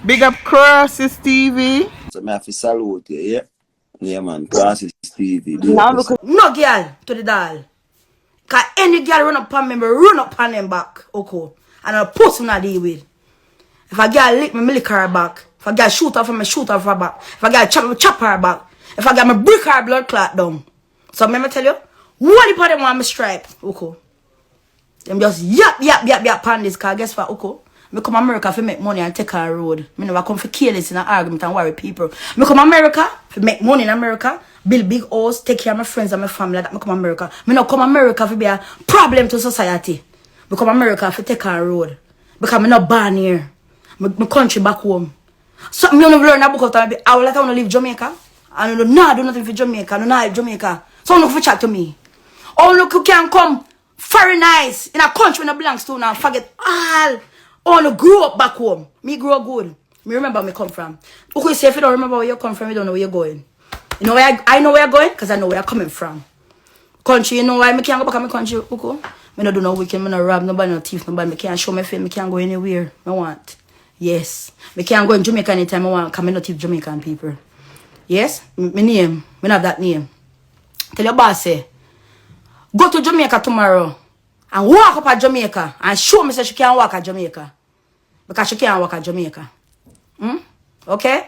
Big up Crosses TV. So I have to salute you, yeah? Yeah, man. Crosses TV. No girl to the doll. Cause any girl run up on me run up on them back. Okay. And I'll post on deal with. If a girl lick me lick her back. If a girl shoot off me shoot off her back. If a girl chop her back. If a girl me break her blood clot down. So let me tell you, what if them want me stripe? Okay. Them just yap on this car. Guess what? Okay. Me come America to make money and take her road. Me never come for kill this in an argument and worry people. Me come America to make money in America, build big house, take care of my friends and my family. That me come America. Me not come America to be a problem to society. Me come America to take her road. Because me not born here. My country back home. So me only learn a book of time. I would like to live Jamaica. I don't know, do nothing for Jamaica. I don't know how Jamaica. So look for chat to me. Oh look, you can come very nice in a country that belongs to now. Forget all. Oh, no, grew up back home. Me grew up good. Me remember where me come from. Okay, say if you don't remember where you come from, you don't know where you're going. You know where I know where you're going? Because I know where you're coming from. Country, you know why me can't go back to my country? Okay? Me don't do no wicked, me not rob nobody, no thief nobody. Me can't show my face, me can't go anywhere I want. Yes. Me can't go in Jamaica anytime I want, because me not thief Jamaican people. Yes? Me name. Me not have that name. Tell your boss, say, go to Jamaica tomorrow. And walk up at Jamaica and show me that she can't walk at Jamaica. Because she can't walk at Jamaica. Okay?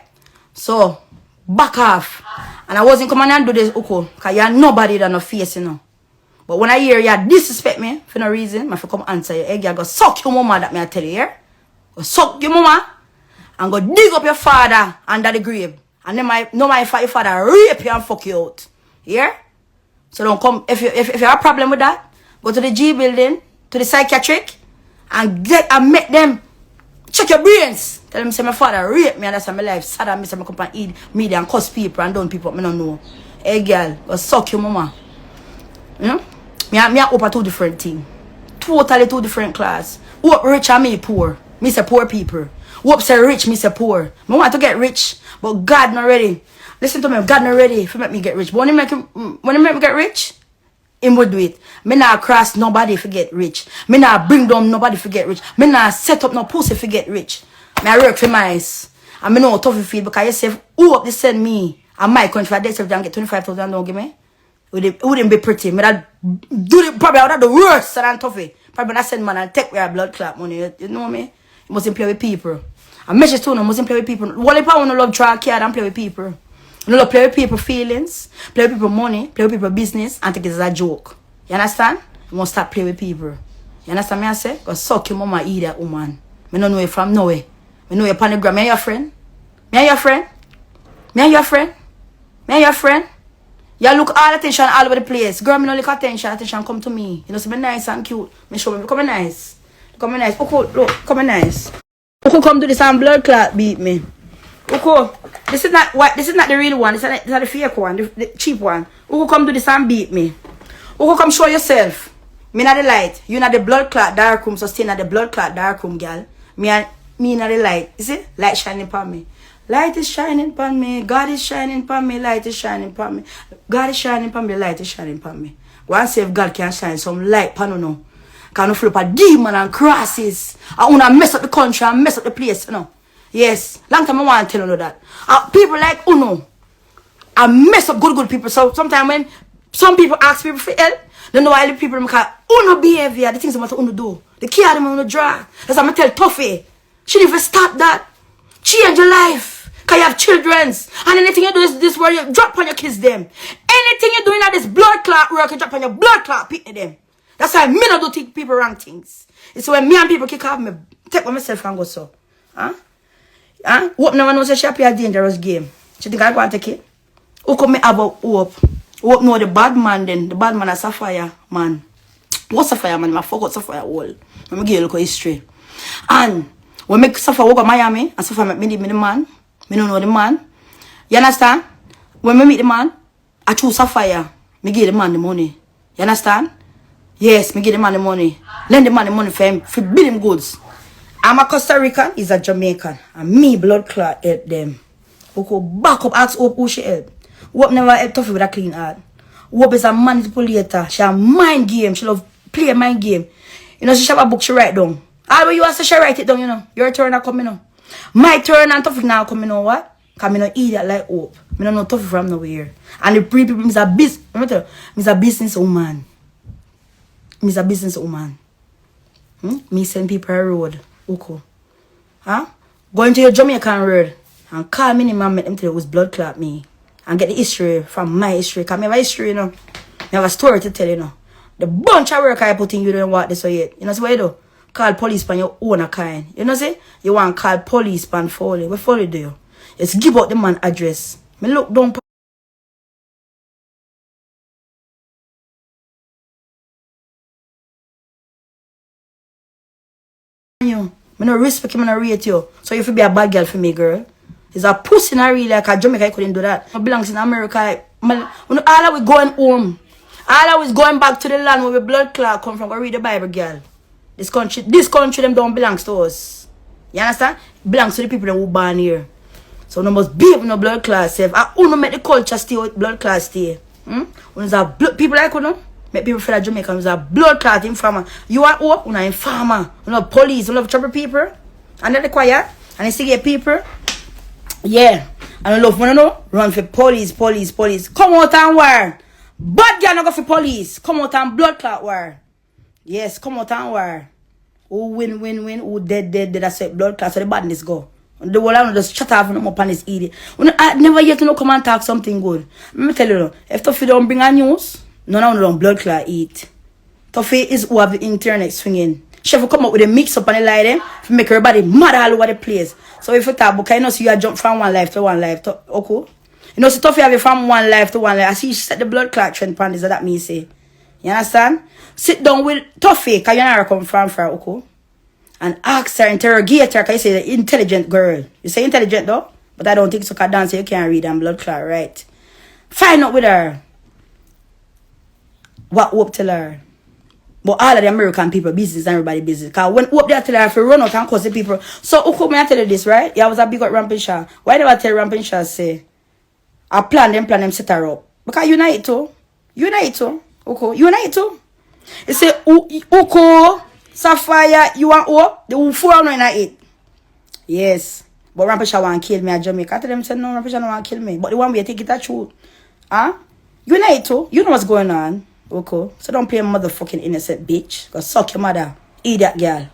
So, back off. And I wasn't coming and do this, okay? Because you're nobody that no face, you know. But when I hear you disrespect me for no reason, I have to come answer you. Hey, go suck your mama, that me I tell you, yeah? Go suck your mama and go dig up your father under the grave. And then your father rape you and fuck you out. Yeah? So don't come, if you have a problem with that, go to the G building, to the psychiatric, and make them check your brains. Tell them say my father raped me and that's why my life sad and me say I come and eat media and cuss people and down people I don't know. Hey girl, go suck your mama. You know? Me up two different things. Totally two different class. Who up rich and me poor. Me say poor people. Who up say rich, me say poor. I want to get rich, but God not ready. Listen to me, God not ready for make me get rich. But when he make me get rich, him would do it. Me not cross nobody for get rich. Me not bring down nobody for get rich. Me not set up no pussy for get rich. Me I work for mice. And me know how tough it feel because you say, who up they send me and my country for that and get 25,000 don't give me? It wouldn't be pretty. Me that do it probably out of the worst than Tuffy. Probably not send man and take their blood clot money. You know me? You mustn't play with people. And message too, no mustn't play with people. What if I want to love track card and play with people? You know, play with people feelings, play with people money, play with people business, and take it as a joke. You understand? You must start playing with people. You understand me I say? Because suck your mama eat that woman. Me don't know you from nowhere. Me know you upon the ground. Me and your friend? Me and your friend? Me and your friend? Me and your friend? You look all attention all over the place. Girl, me no look attention. Attention come to me. You know, so me nice and cute. Me show me, look come nice. Look come nice. Look, come nice. Who come do this and blood clot beat me? Okay, this is not the real one. This is not the fake one, the cheap one. Who come do this and beat me? Who come show yourself? Me not the light. You not the blood clot dark room, so stay not the blood clot dark room, girl. Me not the light. You see? Light shining upon me. Light is shining upon me. God is shining upon me. Light is shining upon me. God is shining upon me. Light is shining upon me. Go and see if God can shine some light upon you now. Can you flip a demon and crosses? I wanna mess up the country and mess up the place, you know. Yes, long time I want to tell you that. People like Uno, I mess up good people. So sometimes when some people ask people for help, they know why the people make Uno behavior, the things I'm going to do. The key them on the draw. That's what I tell Tuffy. She need to stop that. Change your life. Because you have children. And anything you do is this where you drop on your kids them. Anything you doing at this blood clot work, you drop on your blood clot picking them. That's why me not do think people wrong things. It's when me and people kick off me, take myself and go so. Huh? Hope no one knows that she play a dangerous game. She think I go and take it? Who come me have a hope? Hope know the bad man then. The bad man is Sapphire man. What's Sapphire man? I forgot Sapphire all. Let me give you a look at history. And when me Sapphire walk to Miami, and Sapphire make me the man. Me don't know the man. You understand? When me meet the man, I choose Sapphire. Me give the man the money. You understand? Yes, me give the man the money. Lend the man the money for him, for build him goods. I'm a Costa Rican, he's a Jamaican. And me, blood clot, help them. Who go back up, ask Hope who she help. Hope never help Tuffy with a clean heart. Hope is a manipulator. She a mind game. She love play mind game. You know, she have a book she write down. All when you want to she write it down, you know. Your turn to come, you know. My turn and Tuffy now come, you know what? Because I no idiot like Hope. I don't know Tuffy from nowhere. And the pre people, I'm a business, I'm a business woman. I'm a business woman. Me send people a road. Okay. Huh? Going to your Jamaican road and call me man, make them tell you it was blood clot me. And get the history from my history. Because I have a history, you know. I have a story to tell you, know. The bunch of work I put in, you don't want this or yet. You know what you do? Call police on your own kind. You know say? You want to call police on Foley. What Foley do you? Just give out the man address. Me look down you. I no respect you, I no rate you. So you feel be a bad girl for me, girl. It's a pussy in a real like a Jamaica, I couldn't do that. I belongs in America. When all of we going home. All of we going back to the land where the blood clot come from. Go read the Bible, girl. This country, them don't belongs to us. You understand? It belongs to the people that were born here. So no must be no blood class. I don't make the culture stay with blood class stay. When there's a people like you, make people feel like Jamaican. There's a blood clot informer. You are up, you're informer. You know police, you love trouble people. And they're quiet. And they see get people. Yeah. And I love when you know, run for police. Come out and war. Bad girl not go for police. Come out and blood clot war. Yes, come out and war. Who win. Who dead. That's it. Blood clot. So the badness go. The whole I just shut off and up on this idiot. I never yet to know come and talk something good. Let me tell you, if Tuffy don't bring a news, none of them don't blood clot eat. Tuffy is who have the internet swinging. She will come up with a mix up and a lie them to make everybody mad all over the place. So if you talk about, you know, see you jump from one life to one life. Okay? You know, see Tuffy have it from one life to one life. I see she set the blood clot trend pan, is that me say. You understand? Sit down with Tuffy, because you never come from her, okay? And ask her, interrogate her, because you say the intelligent girl. You say intelligent though? But I don't think so, because dance you can't read and blood clot, right? Find out with her. What Hope tell her. But all of the American people business and everybody business. Because when Hope they tell her if you run out and cause the people. So Uko, may I tell you this, right? Yeah, I was a big up Ramping Shaw. Why do I tell Ramping Shaw say, I plan them set her up? Because unite too. Uko, unite too. You say, Uko, Sapphire, you want Hope? The 498. Yes. But Ramping Shaw want to kill me at Jamaica. I tell them, say, no, Ramping Shaw don't want to kill me. But the one way I take it, that's true. Huh? Unite too. You know what's going on. Okay, so don't play a motherfucking innocent bitch. Go suck your mother. Idiot girl.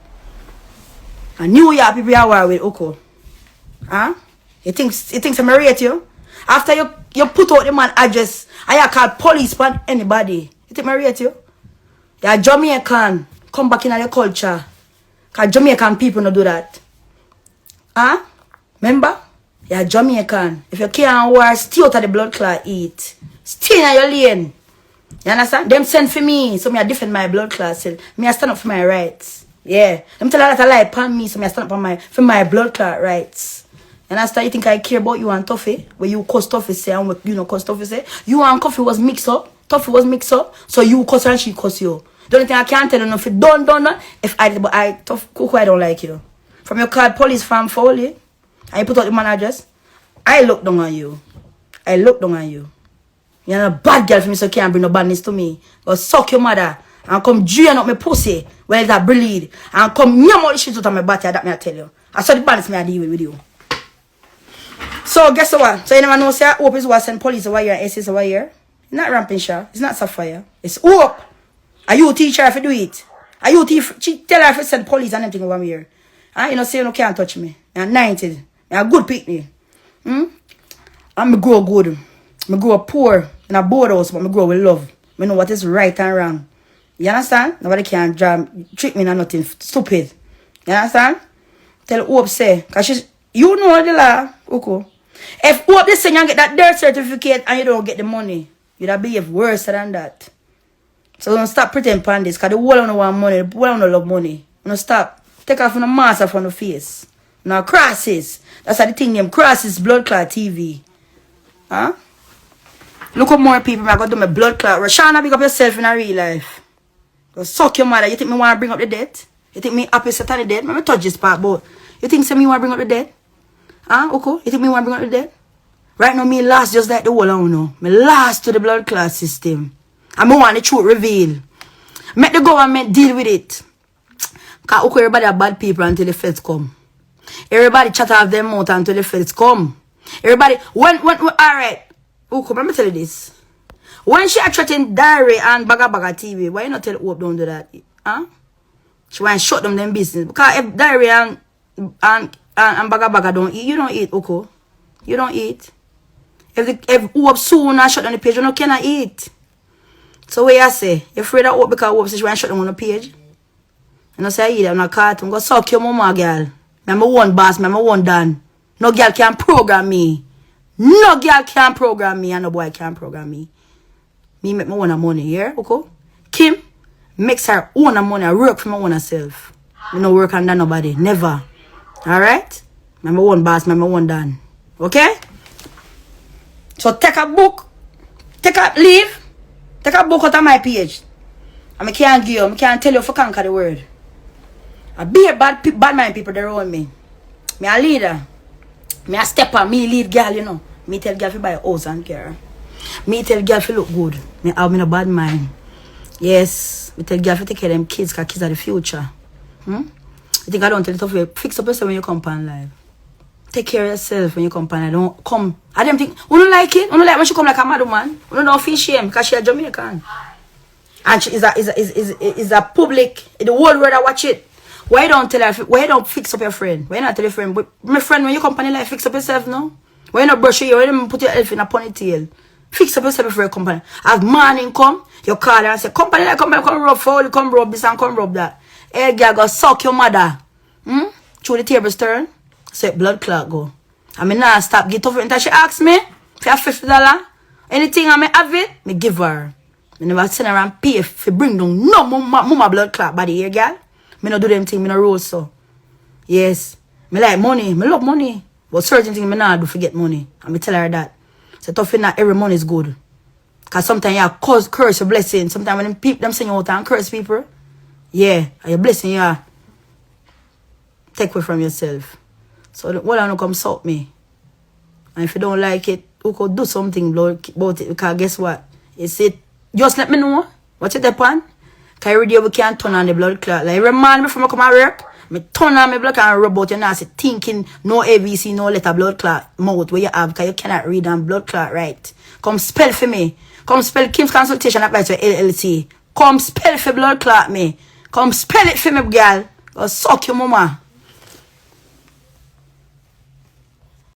And New York people are war with okay. Huh? You think I'm rate you? After you put out the man address and you call police on anybody. You think I rate you? You're Jamaican. Come back in your culture. Because Jamaican people don't do that. Huh? Remember? You're Jamaican. If you can't war, stay out of the blood clot eat. Stay in your lane. You understand? Them send for me, so me I defend my blood class. Me I stand up for my rights. Yeah. Them tell her that I lie upon me, so me I stand up for my blood clot rights. You understand? You think I care about you and Tuffy? Where you cuss Tuffy say and what you know cuss Tuffy say? You and Tuffy was mixed up. Tuffy was mixed up. So you cuss her and she cuss you. The only thing I can't tell you if you don't, if I but Tuffy, I don't like you. From your card police from Foley, and you put out the man address, I look down on you. You're a bad girl for me, so you can't bring no badness to me. Go suck your mother and come drain up my pussy when it's a bleed and come yam all the shit out of my body. That me I tell you. I saw the badness me I deal with you. So guess what? So you never know say Hope is what send police over here and SS over here. It's not Ramping Shaw. It's not Sapphire. It's Hope. Are you teach her if you do it? Are you tell her if you send police and everything over here? You know say you can't touch me. I'm 90. I'm a good picnic. I'm grow good. I grow up poor in a boardhouse, but I grow with love. I know what is right and wrong. You understand? Nobody can trick me or nothing stupid. You understand? Tell Hope say, because you know the law, okay. If Hope this thing and get that dirt certificate and you don't get the money, you'd behave worse than that. So don't stop pretending upon this, because the whole don't want money, the whole don't love money. Don't stop. Take off from the mask from the face. Now crosses. That's how the thing named Crosses Blood Clot TV. Huh? Look at more people. I got to do my blood clot. Rashana, big up yourself in a real life. Go suck your mother. You think me want to bring up the dead? You think me happy set on the dead? Let me touch this part, but you think me want to bring up the dead? Huh? Okay. You think me want to bring up the dead? Right now, me last just like the whole I know. Me last to the blood clot system. And me want the truth reveal. Make the government deal with it. Because okay, everybody are bad people until the feds come. Everybody chat off them mouth until the feds come. Everybody, when alright. Oh, come, let me tell you this. When she are threatening Diary and Baga TV, why you not tell Hope don't do that? Huh? She want to shut them business. Because if Diary and Baga don't eat, you don't eat, Oko. You don't eat. If Hope soon and shut down the page, you cannot eat. So what you say? You're afraid of Hope because Hope says she want to shut down the page? You know say I eat, I'm not cartoon. Go suck your mama, girl. I'm my one boss, I'm my one done. No girl can program me. No girl can program me and no boy can program me. Me make my own money, yeah? Okay? Kim makes her own money. I work for my own self. I no work under nobody. Never. Alright? I'm my own boss, I'm my own done. Okay? So take a book. Take a book out of my page. And I can't give you, I can't tell you if I conquer the word. I be a bad mind people that around me. Me a leader. Me a stepper. Me lead girl, you know. Me tell girl to buy a house and care. Me tell girl to look good. Me have me a bad mind. Yes. Me tell girl to take care of them kids because kids are the future. You think I don't tell you Tuffy, fix up yourself when you come on live. Take care of yourself when you come on live. Don't come. I don't think, you don't like it? You don't like when she come like a mad woman? You don't feel shame because she a Jamaican. And she is a public, the whole world I watch it. Why don't tell her, why don't fix up your friend? Why not tell your friend, but my friend, when you come on live, fix up yourself now? Why not brush your hair? Why don't put your elf in a ponytail? Fix up yourself before you come on. As morning come, you call her and say, come rub for you, come rub this and come rub that. Hey girl, go suck your mother. Through the tables turn. Say blood clot go. I mean now stop get off until she asks me for $50. Anything I may have it, me give her. Me never send her and pay if you bring down no mama blood clot body here, girl. Me no do them thing, me no roll so. Yes. Me like money, me love money. But certain things me not do forget money. And me tell her that. So Tuffy not every money is good. Cause sometimes you curse your blessing. Sometimes when them send you out and curse people. Yeah, and your blessing take away from yourself. So why don't you come sort me? And if you don't like it, you could do something about it. Because guess what? It's it. Just let me know. What's it upon? Because every day we can't turn on the blood clot. Like every man before I come to work, I turn on my blood clot and rub out your nasty thinking no ABC, no letter blood clot mouth where you have because you cannot read on blood clot right. Come spell for me. Come spell Kim's consultation applies to LLC. Come spell for blood clot me. Come spell it for me, girl. Go suck your mama.